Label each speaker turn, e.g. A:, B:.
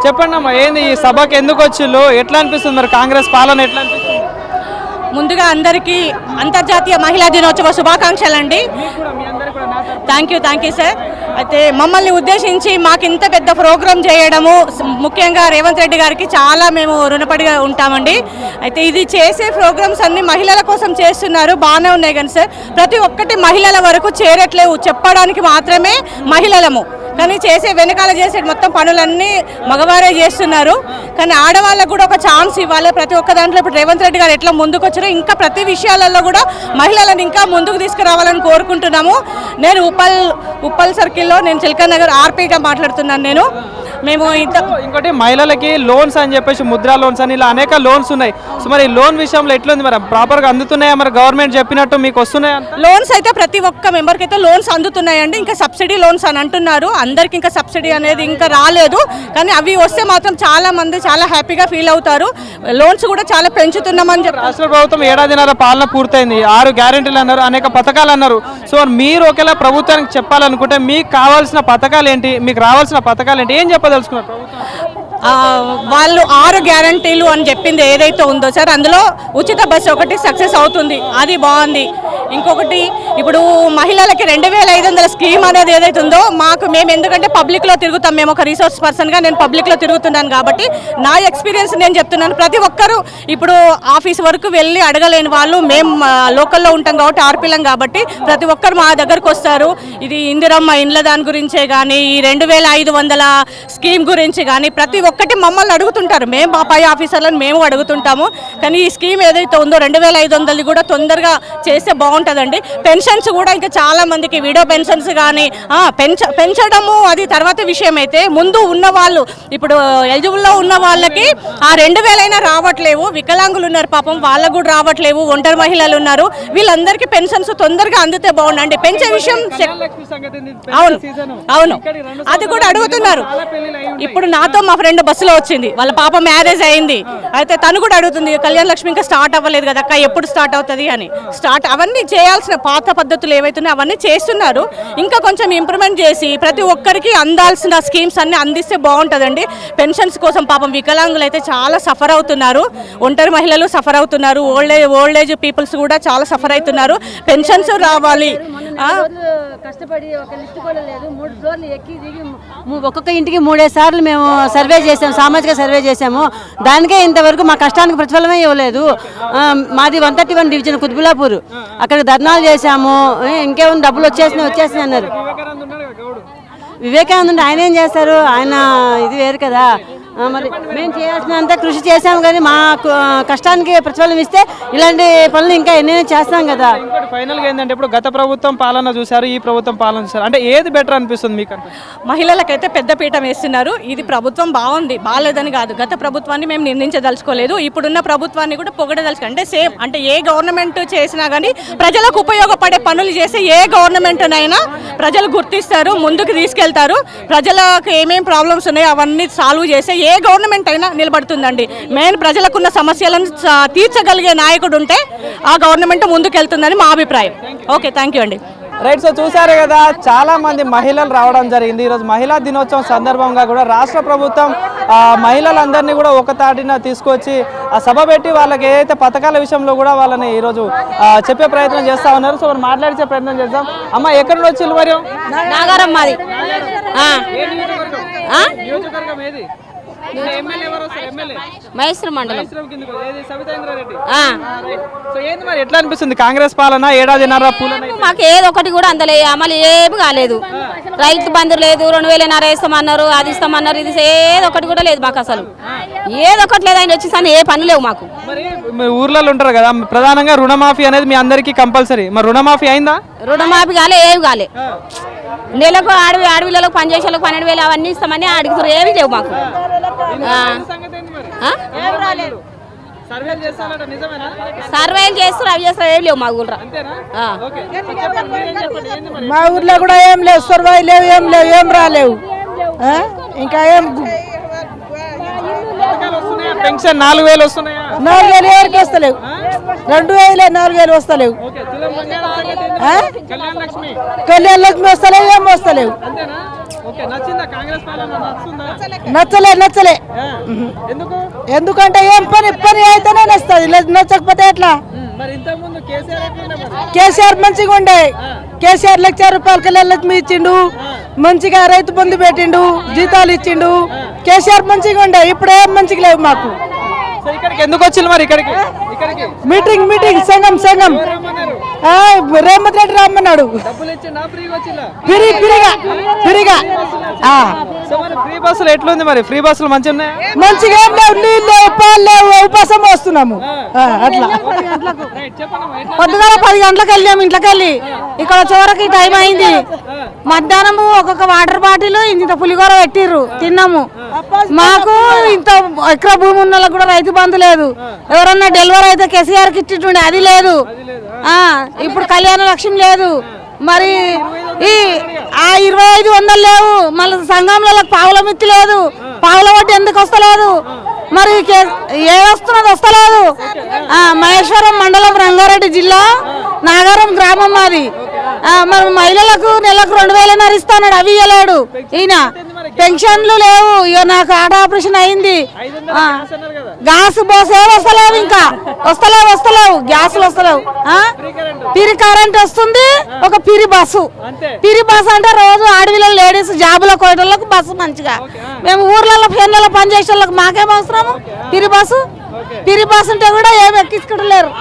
A: చెప్పండి అమ్మా, ఏంది ఈ సభకి ఎందుకు వచ్చిళ్ళు, ఎట్లా అనిపిస్తుంది మరి కాంగ్రెస్ పాలన ఎట్లా అనిపిస్తుంది?
B: ముందుగా అందరికీ అంతర్జాతీయ మహిళా దినోత్సవ శుభాకాంక్షలు అండి. Thank you sir. అయితే మమ్మల్ని ఉద్దేశించి మాకు ఇంత పెద్ద ప్రోగ్రాం చేయడము ముఖ్యంగా రేవంత్ రెడ్డి గారికి చాలా మేము రుణపడిగా ఉంటామండి. అయితే ఇది చేసే ప్రోగ్రామ్స్ అన్ని మహిళల కోసం చేస్తున్నారు, బాగానే ఉన్నాయి కానీ సార్ ప్రతి ఒక్కటి మహిళల వరకు చేరట్లేవు. చెప్పడానికి మాత్రమే మహిళలము, కానీ వెనకాల చేసే మొత్తం పనులన్నీ మగవారే చేస్తున్నారు. కానీ ఆడవాళ్ళకు కూడా ఒక ఛాన్స్ ఇవ్వాలి ప్రతి ఒక్క దాంట్లో. ఇప్పుడు రేవంత్ రెడ్డి గారు ఎట్లా ముందుకు వచ్చారో ఇంకా ప్రతి విషయాలలో కూడా మహిళలను ఇంకా ముందుకు తీసుకురావాలని కోరుకుంటున్నాము. నేను ఉప్పల్ సర్కిల్లో నేను చిల్కన్ నగర్ ఆర్పీగా మాట్లాడుతున్నాను. మేము
A: ఇంకోటి మహిళలకి లోన్స్ అని చెప్పేసి ముద్రా లోన్స్ అని ఇలా అనేక లోన్స్ ఉన్నాయి. సో మరి లోన్ విషయంలో ఎట్లుంది, మరి ప్రాపర్గా అందుతున్నాయా, మరి గవర్నమెంట్ చెప్పినట్టు మీకు వస్తున్నాయా?
B: లోన్స్ అయితే ప్రతి ఒక్క మెంబర్కి అయితే లోన్స్ అందుతున్నాయండి. ఇంకా సబ్సిడీ లోన్స్ అని అంటున్నారు, అందరికి ఇంకా సబ్సిడీ అనేది ఇంకా రాలేదు. కానీ అవి వస్తే మాత్రం చాలా మంది చాలా హ్యాపీగా ఫీల్ అవుతారు. లోన్స్ కూడా చాలా పెంచుతున్నామని చెప్పి
A: రాష్ట్ర ప్రభుత్వం ఏడాదిన్నర పాలన పూర్తయింది, 6 గ్యారెంటీలు అన్నారు, అనేక పథకాలు అన్నారు. సో మీరు ఒకేలా ప్రభుత్వానికి చెప్పాలనుకుంటే మీకు కావాల్సిన పథకాలు ఏంటి, మీకు రావాల్సిన పథకాలు ఏంటి, ఏం చెప్పదలుచుకున్నారు ప్రభుత్వం?
B: వాళ్ళు 6 గ్యారంటీలు అని చెప్పింది ఏదైతే ఉందో సార్, అందులో ఉచిత బస్సు ఒకటి సక్సెస్ అవుతుంది, అది బాగుంది. ఇంకొకటి ఇప్పుడు మహిళలకి 2500 స్కీమ్ అనేది ఏదైతే ఉందో మేము ఎందుకంటే పబ్లిక్లో తిరుగుతాం, మేము ఒక రిసోర్స్ పర్సన్గా నేను పబ్లిక్లో తిరుగుతున్నాను కాబట్టి నా ఎక్స్పీరియన్స్ నేను చెప్తున్నాను. ప్రతి ఒక్కరూ ఇప్పుడు ఆఫీస్ వరకు వెళ్ళి అడగలేని వాళ్ళు మేము లోకల్లో ఉంటాం కాబట్టి ఆర్పిలం కాబట్టి ప్రతి ఒక్కరు మా దగ్గరకు వస్తారు. ఇది ఇందిరమ్మ ఇండ్ల దాని గురించే కానీ ఈ 2500 స్కీమ్ గురించి కానీ ప్రతి ఒక్కటి మమ్మల్ని అడుగుతుంటారు. మేము మా పై ఆఫీసర్లను మేము అడుగుతుంటాము. కానీ ఈ స్కీమ్ ఏదైతే ఉందో 2500 కూడా తొందరగా చేస్తే బాగుంటుందండి. పెన్షన్స్ కూడా ఇంకా చాలా మందికి విడో పెన్షన్స్ కానీ పెంచడము అది తర్వాత విషయం అయితే, ముందు ఉన్న వాళ్ళు ఇప్పుడు ఎలిజిబుల్లో ఉన్న వాళ్ళకి ఆ 2000 రావట్లేవు. వికలాంగులు ఉన్నారు పాపం, వాళ్ళకు కూడా రావట్లేవు. ఒంటరి మహిళలు ఉన్నారు, వీళ్ళందరికీ పెన్షన్స్ తొందరగా అందితే బాగుండండి. పెంచే విషయం అవును అది కూడా అడుగుతున్నారు. ఇప్పుడు నాతో మా ఫ్రెండ్ బస్సులో వచ్చింది, వాళ్ళ పాప మ్యారేజ్ అయింది. అయితే తను కూడా అడుగుతుంది, కళ్యాణ లక్ష్మి ఇంకా స్టార్ట్ అవ్వలేదు కదా అక్క, ఎప్పుడు స్టార్ట్ అవుతుంది అని. అవన్నీ చేయాల్సిన పాత పద్ధతులు ఏవైతున్నాయో అవన్నీ చేస్తున్నారు. ఇంకా కొంచెం ఇంప్రూవ్మెంట్ చేసి ప్రతి ఒక్కరికి అందాల్సిన స్కీమ్స్ అన్ని అందిస్తే బాగుంటుందండి. పెన్షన్స్ కోసం పాపం వికలాంగులు అయితే చాలా సఫర్ అవుతున్నారు, ఒంటరి మహిళలు సఫర్ అవుతున్నారు, ఓల్డ్ ఏజ్ పీపుల్స్ కూడా చాలా సఫర్ అవుతున్నారు. పెన్షన్స్ రావాలి.
C: కష్టపడి ఒక లిస్ట్ కూడా లేదు, 3 ఫ్లోర్లు ఎక్కి దిగి ఒక్కొక్క ఇంటికి 3 సార్లు మేము సర్వే చేసాము, సామాజిక సర్వే చేసాము. దానికే ఇంతవరకు మా కష్టానికి ప్రతిఫలమే ఇవ్వలేదు. మాది 131 డివిజన్ కుత్బులాపూర్, అక్కడ ధర్నాలు చేశాము. ఇంకేముంది డబ్బులు వచ్చేసినాయి అన్నారు. వివేకానంద ఆయన ఏం చేస్తారు, ఆయన ఇది వేరు కదా. మరి మేము చేయాల్సినంత కృషి చేసాము, కానీ మా కష్టానికి ప్రతిఫలం ఇస్తే ఇలాంటి పనులు ఇంకా ఎన్నైనా చేస్తాం కదా.
A: ఫైనల్గా ఏంటంటే ఇప్పుడు గత ప్రభుత్వం పాలన చూశారు, ఈ ప్రభుత్వం పాలన చూశారు, అంటే ఏది బెటర్ అనిపిస్తుంది మీకు? అంటే
B: మహిళలకైతే పెద్ద పీఠం వేస్తున్నారు. ఇది ప్రభుత్వం బాగుంది, బాగాలేదని కాదు. గత ప్రభుత్వాన్ని మేము నిందించదలుచుకోలేదు, ఇప్పుడున్న ప్రభుత్వాన్ని కూడా పొగడదలుచుకో. అంటే సేమ్ అంటే ఏ గవర్నమెంట్ చేసినా కానీ ప్రజలకు ఉపయోగపడే పనులు చేసి ఏ గవర్నమెంట్నైనా ప్రజలు గుర్తిస్తారు, ముందుకు తీసుకెళ్తారు. ప్రజలకు ఏమేం ప్రాబ్లమ్స్ ఉన్నాయో అవన్నీ సాల్వ్ చేస్తే ఏ గవర్నమెంట్ అయినా నిలబడుతుందండి. మెయిన్ ప్రజలకున్న సమస్యలను తీర్చగలిగే నాయకుడు ఉంటే ఆ గవర్నమెంట్ ముందుకెళ్తుందని మా అభిప్రాయం. ఓకే, థ్యాంక్ యూ అండి.
A: రైట్. సో చూసారు కదా, చాలా మంది మహిళలు రావడం జరిగింది. ఈరోజు మహిళా దినోత్సవం సందర్భంగా కూడా రాష్ట్ర ప్రభుత్వం మహిళలందరినీ కూడా ఒక తాటిన తీసుకొచ్చి ఆ సభ పెట్టి వాళ్ళకి ఏదైతే పథకాల విషయంలో కూడా వాళ్ళని ఈరోజు చెప్పే ప్రయత్నం చేస్తా ఉన్నారు. సో మనం మాట్లాడించే ప్రయత్నం చేద్దాం. అమ్మ, ఎక్కడి నుంచి వచ్చింది మరి?
B: నాగారం మాది.
C: మైసూరు మండలం.
A: ఎట్లా అనిపిస్తుంది కాంగ్రెస్ పాలన? ఏడాదిన్నర
C: మాకు ఏదో ఒకటి కూడా అందలే, అమలు ఏమి కాలేదు. రైతు బంధు లేదు, 2000 ఇస్తామన్నారు, అది ఇస్తామన్నారు, ఇది ఏదో ఒకటి కూడా లేదు మాకు. అసలు ఏదో ఒకటి లేదు. ఆయన వచ్చేసాను ఏ పని లేవు మాకు.
A: ఊర్లలో ఉంటారు కదా, ప్రధానంగా రుణమాఫీ అనేది మీ అందరికీ కంపల్సరీ. మరి రుణమాఫీ అయిందా?
C: రుణమాఫీ కాలే, ఏమి కాలే. నెలకు ఆడవిళ్ళకు పనిచేసేలకు 12,000 అవన్నీ ఇస్తామని అడుగుతారు, ఏమి లేవు మాకు. సర్వేలు చేస్తారు, అవి చేస్తారు, ఏమి లేవు మా ఊళ్ళో.
D: మా ఊర్లో కూడా ఏం లేవు, సర్వే లేవు, ఏం రాలేవు. ఇంకా ఏం
A: పెన్షన్ 4,000 వస్తున్నాయా?
D: 4000 ఎవరికి వస్తలేవు 2000 4000 వస్తలేవు
A: ఓకే తులం బంగారం సంగతి ఏంది? కళ్యాణ లక్ష్మి
D: కళ్యాణ లక్ష్మి వస్తలేవు ఏం వస్తలేవు
A: అంతేనా ఓకే నచ్చిందా కాంగ్రెస్ పాలన నచ్చుతుందా
D: నచ్చలే
A: ఆ, ఎందుకు
D: ఎందుకంటే ఏం పని అయితేనే నచ్చుతుంది నచ్చకపోతే ఎట్లా
A: మరి ఇంతకు ముందు కేసీఆర్ ఎట్లుండే మరి?
D: కేసీఆర్ మంచిగా ఉండే కేసీఆర్ ₹1,00,000 కళ్యాణ లక్ష్మి ఇచ్చిండు మంచిగా రైతు బంధు పెట్టిండు జీతాలు ఇచ్చిండు కేసీఆర్ మంచిగా ఉండే ఇప్పుడు ఏం మంచిగా లేవు మాకు
A: సో ఇక్కడికి ఎందుకు వచ్చింది మరి ఇక్కడికి
D: మీటింగ్ సంఘం
A: రమ్మన్నారు
D: ఆ, రేవంత్ రెడ్డి రమ్మన్నాడు
A: డబ్బులు ఇచ్చిండా ఫ్రీగా వచ్చిందా
D: ఫ్రీగా ఆ.
A: సో మరి ఫ్రీ బస్సులు ఎట్లుంది మరి ఫ్రీ బస్సులు మంచిగా ఉన్నాయా
D: మంచిగా ఏం లేవు నీళ్ళు లేవు పాలు లేవు ఉపాసం వస్తున్నాము అట్లా
A: రైట్ చెప్పండి ఎట్లా
E: పొద్దుగాల 10 గంటలకు వెళ్ళాము ఇంట్లోకి వెళ్ళి ఇక్కడ చివరికి టైం అయింది మధ్యాహ్నం ఒక్కొక్క వాటర్ బాటిల్ ఇంత పులిగూర పెట్టిర్రు తిన్నాము మాకు ఇంత ఎకరా భూమి ఉన్న వాళ్ళకి కూడా రైతు బంధు లేదు ఎవరన్నా డెలివరీ అయితే కేసీఆర్ కి ఇచ్చింటుండే అది లేదు ఇప్పుడు కళ్యాణ లక్ష్మి లేదు మరి ఈ 2500 లేవు మళ్ళీ సంఘంలో పావుల మిత్తి లేదు పావుల వడ్డీ ఎందుకు వస్తలేదు మరి ఏ వస్తున్నది వస్తలేదు మహేశ్వరం మండలం రంగారెడ్డి జిల్లా నాగారం గ్రామం మాది మరి మహిళలకు నెలకు 2000 ఇస్తాడు అవి ఇవ్వలేడు ఈయన పెన్షన్లు లేవు ఇక నాకు హార్ట్ ఆపరేషన్ అయింది గ్యాస్ బోస్ ఏం వస్తలేవు ఇంకా వస్తలేవు గ్యాసులు వస్తలేవు పిరి కరెంట్ వస్తుంది ఒక పిరి బస్సు అంటే రోజు ఆడవిలో లేడీస్ జాబుల కోయటోళ్ళకు బస్సు మంచిగా మేము ఊర్లలో ఫ్యాన్లలో పనిచేసే వాళ్ళకి మాకేం అవసరము పిరి బస్సు ఉంటే కూడా ఏమి ఎక్కించుకుంటలేరు